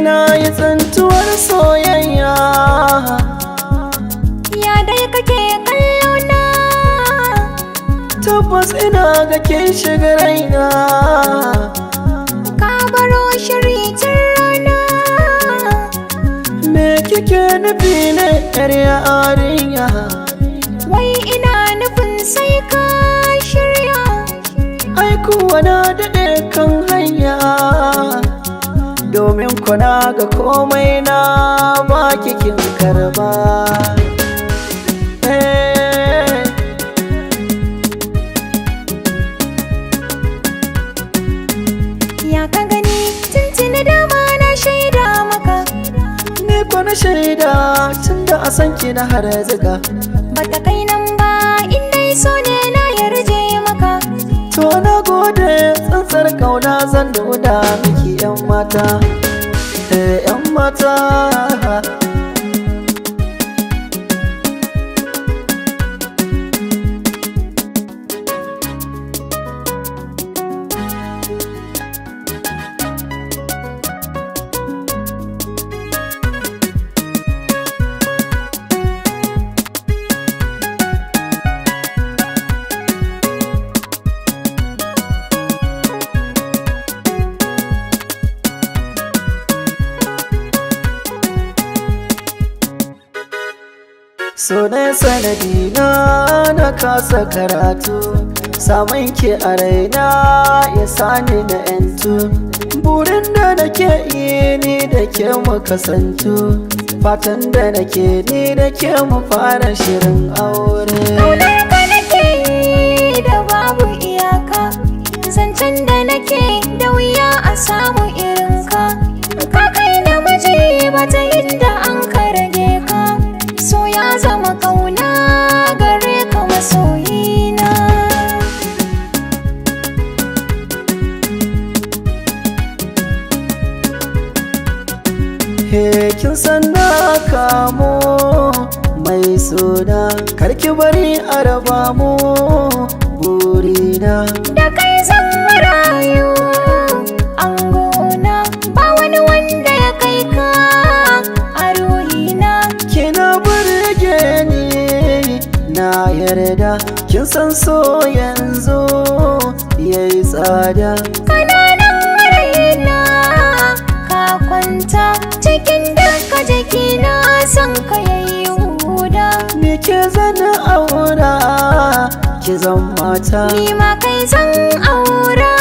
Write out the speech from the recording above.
na yi tsuntuwar soyayya. Ya dai kake kallona? Tabbas ina ga kin shiga raina. Ka baro shiri tun rana. Me kike nufi ne yar yarinya? Wai ina nufin sai ka shirya. Ai kuwa na daɗe kan hanya, domin kuna ga komai na baki kin karba. Ya ka gani tuntuni dama na shaida maka. Ni ko na shaida tunda a san ki na har ziga. Bata kai nan ba in dai so ne na yarje maka. To na gode tsantsar kauna zan nuna miki yan mata, yan mata. So ne sanadina na kasa karatu, samun ki a raina ya sani na yantu. Burin da nake yi ni da ke mu kasantu, fatan da nake ni da ke mu fara shirin aure. Ƙaunar ka nake yi da babu iyaka, zancen da nake da wuya a samu irinka. Ka kai namiji bata inda an ka rage ka, so ya zama ƙauna gare ka masoyina. Kin san na kamo mai suna, karki bari a raba mu burina. Da kai zan rayu angona, ba wani wanda ya kai ka a ruhina. Kina burge ni na yarda, kin san so yanzu yayi tsada. Kananan raina ka kwanta cikin duka jikina, son ka yayi huda. Me ke zan aura ki zan mata, Ni ma kai zan aura.